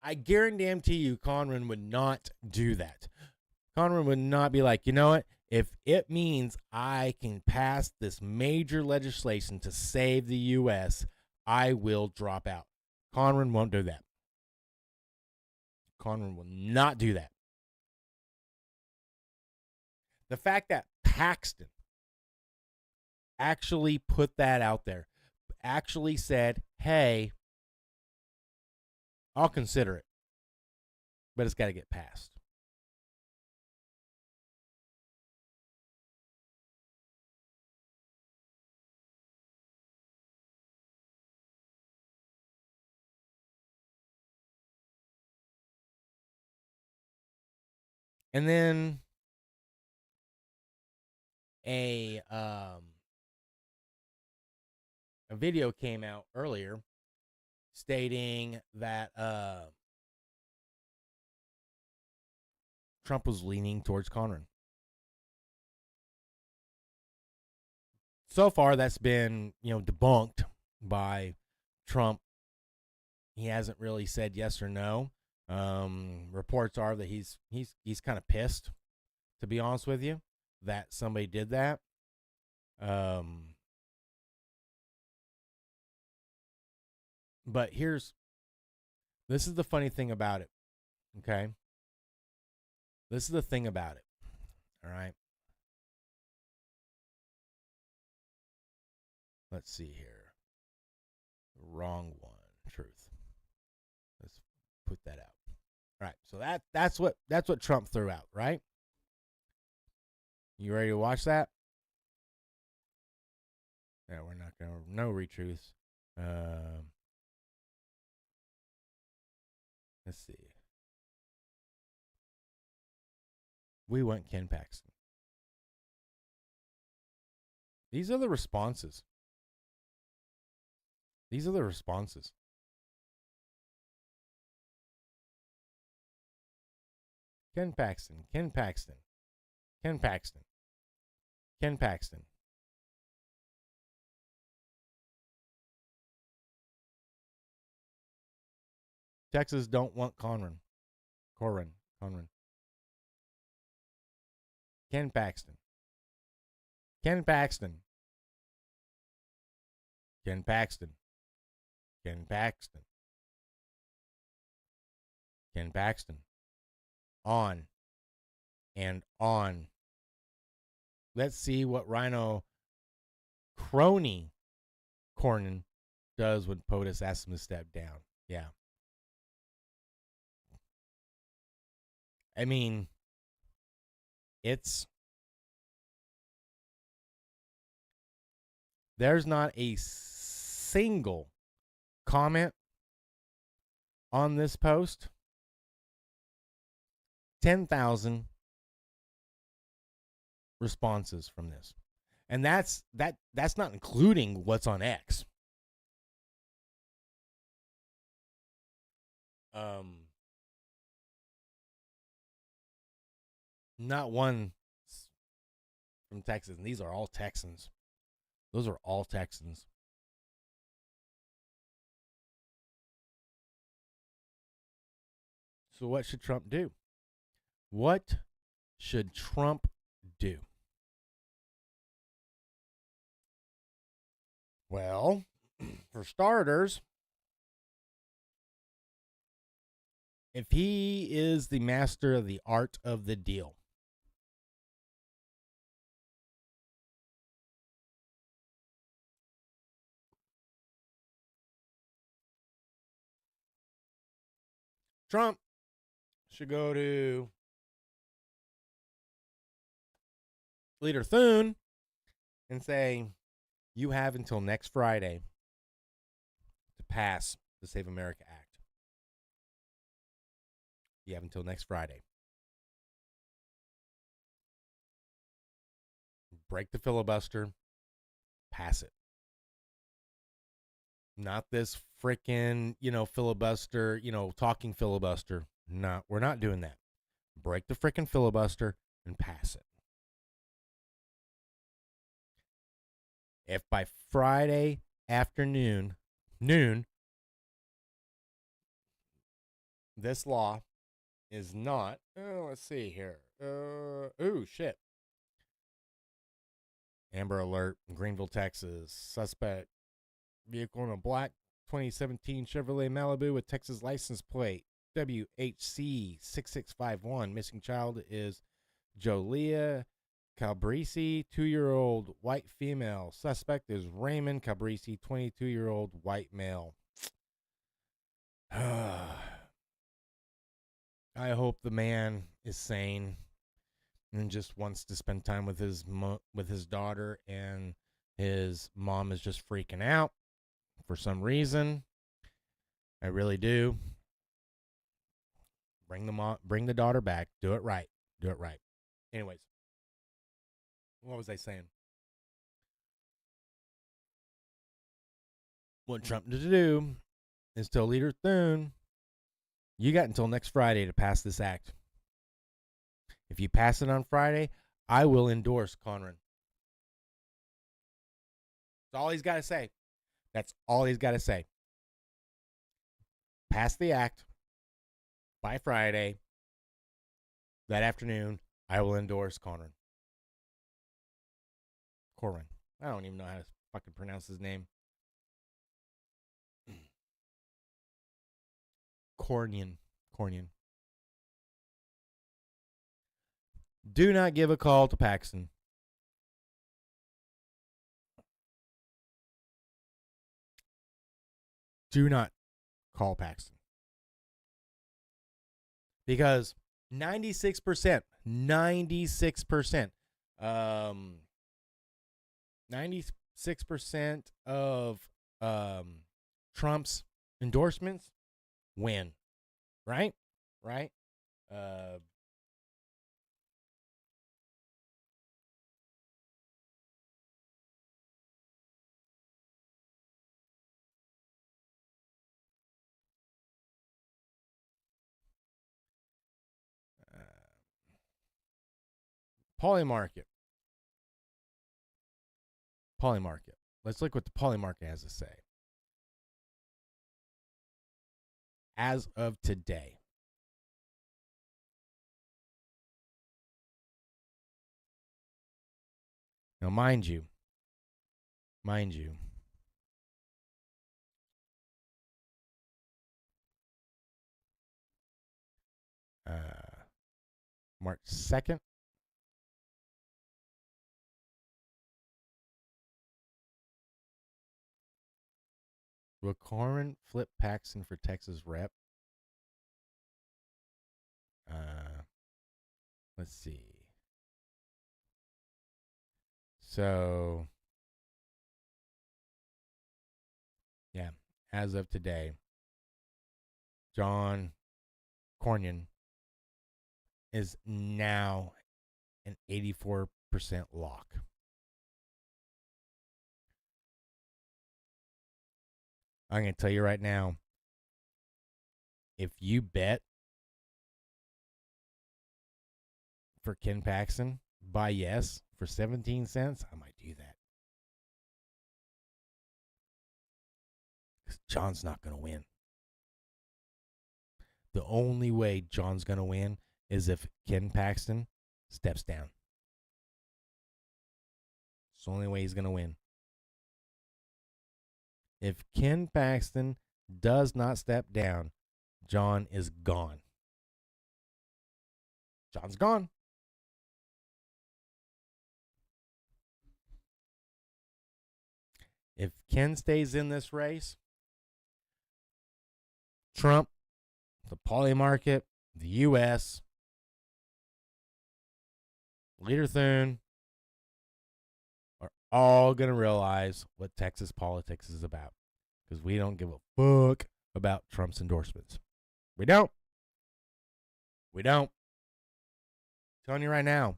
I guarantee you Conran would not do that. Conran would not be like, you know what? If it means I can pass this major legislation to save the U.S., I will drop out. Conran won't do that. Conran will not do that. The fact that Paxton actually put that out there, actually said, hey, I'll consider it, but it's got to get passed. And then a video came out earlier stating that Trump was leaning towards Conran. So far, that's been, debunked by Trump. He hasn't really said yes or no. Reports are that he's kind of pissed, to be honest with you, that somebody did that. But this is the funny thing about it, okay? This is the thing about it, all right? Let's see here. Wrong one, truth. Let's put that out. All right, so that's what Trump threw out, right? You ready to watch that? Yeah, we're not going to, no retruths. Let's see. We want Ken Paxton. These are the responses. Ken Paxton. Texas don't want Conran. Ken Paxton. Ken Paxton. Ken Paxton. Ken Paxton. On and on. Let's see what Rhino crony Cornyn does when POTUS asks him to step down. Yeah. I mean, there's not a single comment on this post. 10,000 responses from this. And that's not including what's on X. Not one from Texas, and these are all Texans. Those are all Texans. So what should Trump do? What should Trump do? Well, for starters, if he is the master of the art of the deal, Trump should go to Leader Thune and say, you have until next Friday to pass the Save America Act. You have until next Friday. Break the filibuster. Pass it. Not this frickin', filibuster, talking filibuster. No, we're not doing that. Break the frickin' filibuster and pass it. If by Friday afternoon, this law is not, let's see here. Shit. Amber Alert, Greenville, Texas. Suspect vehicle in a black 2017 Chevrolet Malibu with Texas license plate WHC 6651. Missing child is Jolia Cabrisi, 2-year-old white female. Suspect is Raymond Cabrisi, 22-year-old white male. I hope the man is sane and just wants to spend time with his daughter, and his mom is just freaking out for some reason. I really do. Bring the daughter back. Do it right. Do it right. Anyways, what was I saying? What Trump needs to do is tell Leader Thune, you got until next Friday to pass this act. If you pass it on Friday, I will endorse Conran. That's all he's got to say. That's all he's got to say. Pass the act by Friday. That afternoon, I will endorse Conran. Corwin. I don't even know how to fucking pronounce his name. Cornyn. Do not give a call to Paxton. Do not call Paxton. Because 96% of Trump's endorsements win. Right? Polymarket. Let's look what the Polymarket has to say. As of today. Now, mind you, March 2nd. Will Cornyn flip Paxton for Texas rep? Let's see. So, yeah, as of today, John Cornyn is now an 84% lock. I'm going to tell you right now, if you bet for Ken Paxton, buy yes for 17 cents, I might do that. Because John's not going to win. The only way John's going to win is if Ken Paxton steps down. It's the only way he's going to win. If Ken Paxton does not step down, John is gone. John's gone. If Ken stays in this race, Trump, the poly market, the U.S., Leader Thune are all going to realize what Texas politics is about. Because we don't give a fuck about Trump's endorsements. We don't. We don't. I'm telling you right now,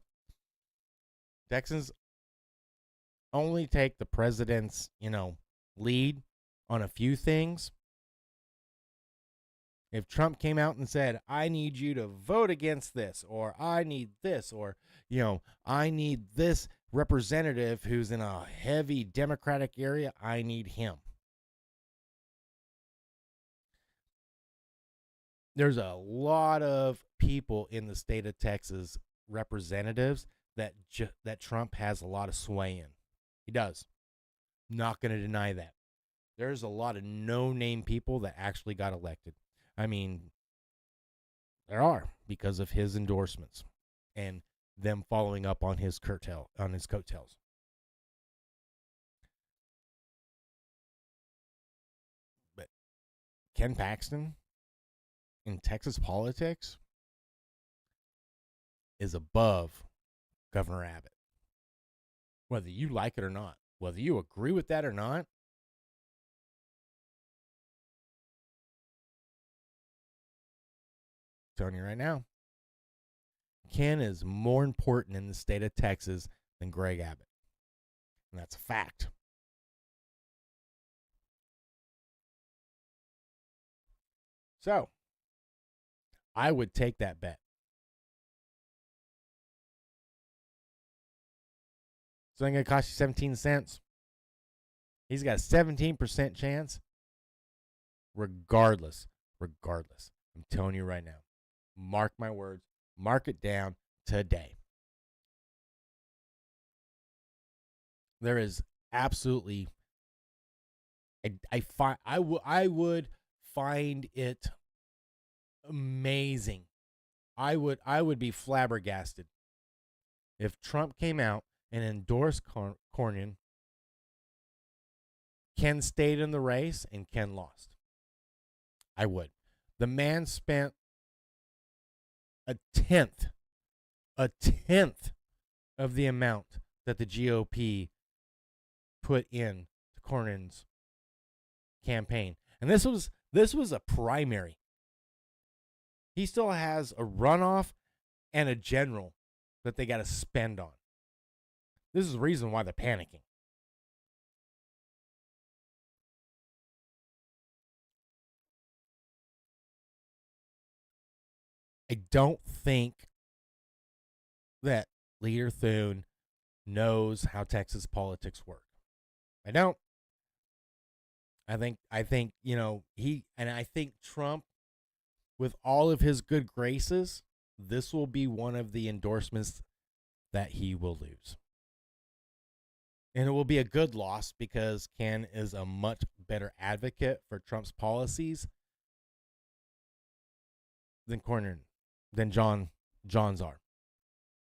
Texans only take the president's, lead on a few things. If Trump came out and said, I need you to vote against this, or I need this, or, I need this representative who's in a heavy Democratic area, I need him. There's a lot of people in the state of Texas, representatives, that Trump has a lot of sway in. He does. Not going to deny that. There's a lot of no-name people that actually got elected. I mean, there are, because of his endorsements and them following up on his coattails. But Ken Paxton in Texas politics is above Governor Abbott. Whether you like it or not, whether you agree with that or not, I'm telling you right now, Ken is more important in the state of Texas than Greg Abbott. And that's a fact. So, I would take that bet. It's only going to cost you 17 cents. He's got a 17% chance. Regardless. I'm telling you right now. Mark my words. Mark it down today. There is absolutely, I would find it amazing. I would be flabbergasted if Trump came out and endorsed Cornyn, Ken stayed in the race, and Ken lost. I would. The man spent a tenth of the amount that the GOP put in to Cornyn's campaign. And this was a primary. He still has a runoff and a general that they got to spend on. This is the reason why they're panicking. I don't think that Leader Thune knows how Texas politics work. I don't. I think I think Trump, with all of his good graces, this will be one of the endorsements that he will lose. And it will be a good loss because Ken is a much better advocate for Trump's policies than Cornyn than John's are.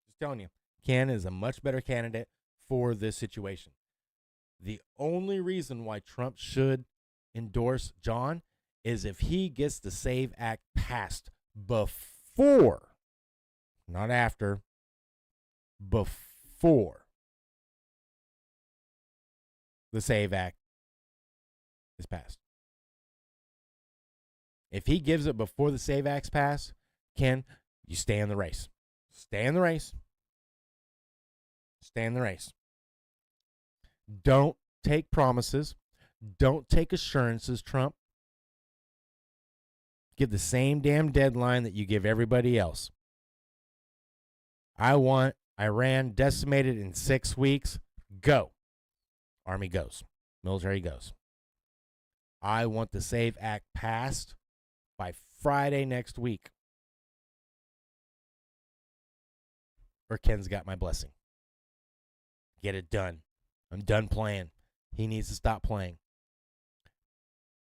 Just telling you, Ken is a much better candidate for this situation. The only reason why Trump should endorse John is if he gets the SAVE Act passed before, not after, before the SAVE Act is passed. If he gives it before the SAVE Act's passed, Ken, you stay in the race. Stay in the race. Stay in the race. Don't take promises. Don't take assurances, Trump. Give the same damn deadline that you give everybody else. I want Iran decimated in 6 weeks. Go. Army goes. Military goes. I want the SAVE Act passed by Friday next week. Or Ken's got my blessing. Get it done. I'm done playing. He needs to stop playing.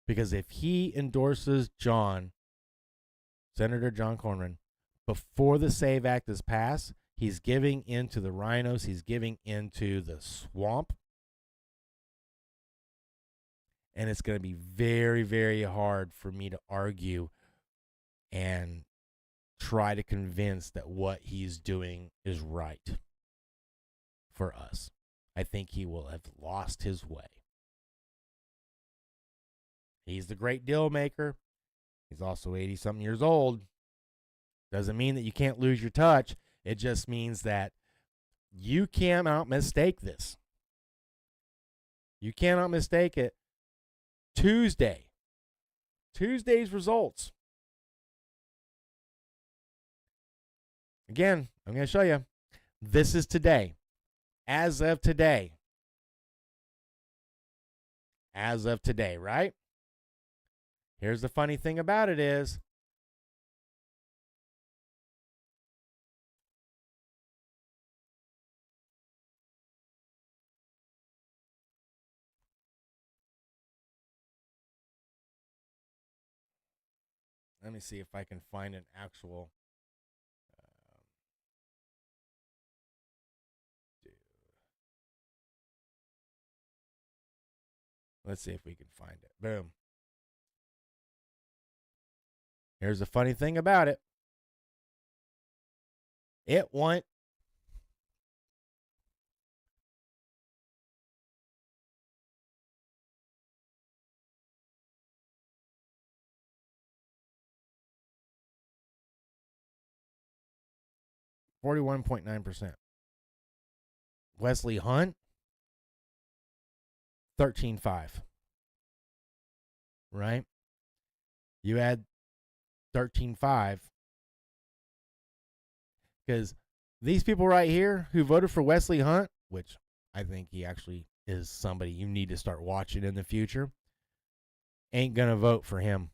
Because if he endorses Senator John Cornyn, before the SAVE Act is passed, he's giving into the rhinos. He's giving into the swamp. And it's going to be very, very hard for me to argue and try to convince that what he's doing is right for us. I think he will have lost his way. He's the great deal maker. He's also 80-something years old. Doesn't mean that you can't lose your touch. It just means that you cannot mistake this. You cannot mistake it. Tuesday's results. Again, I'm going to show you. This is today. As of today. As of today, right? Here's the funny thing about it is, let me see if I can find an actual let's see if we can find it. Boom. Here's the funny thing about it. It went .9%. Wesley Hunt 13.5. Right? You add 13.5 because these people right here who voted for Wesley Hunt, which I think he actually is somebody you need to start watching in the future, ain't gonna vote for him.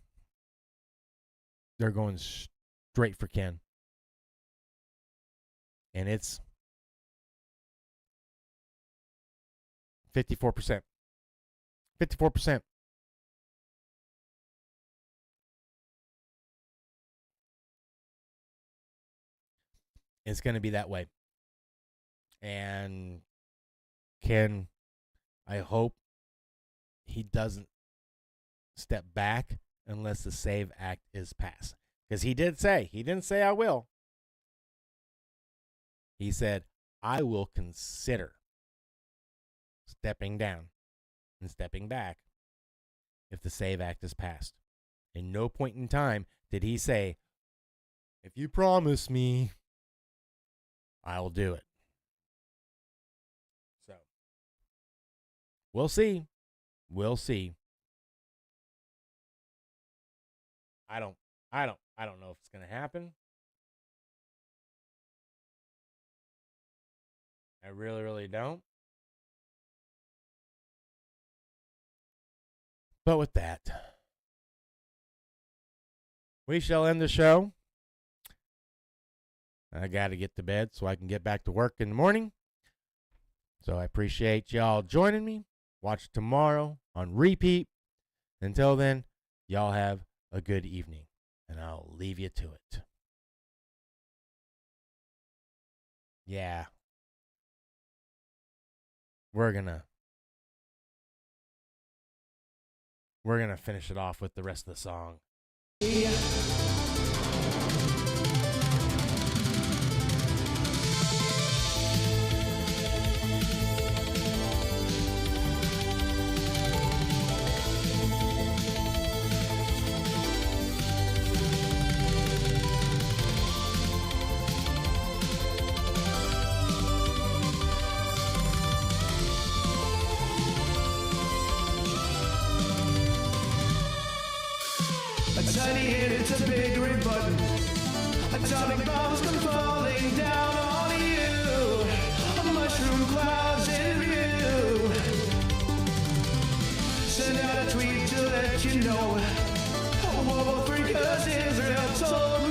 They're going straight for Ken. And it's 54%. 54%. It's going to be that way. And Ken, I hope he doesn't step back unless the SAVE Act is passed. Because he didn't say I will. He said, I will consider stepping down and stepping back if the SAVE Act is passed. In no point in time did he say, if you promise me, I will do it. So, we'll see. We'll see. I don't know if it's going to happen. I really, really don't. But with that, we shall end the show. I got to get to bed so I can get back to work in the morning. So I appreciate y'all joining me. Watch tomorrow on repeat. Until then, y'all have a good evening, and I'll leave you to it. Yeah. We're gonna finish it off with the rest of the song. Tiny hit, it's a big red button. Atomic bombs come falling down on you. Mushroom clouds in view. Send out a tweet to let you know. Whoa, freakers, Israel told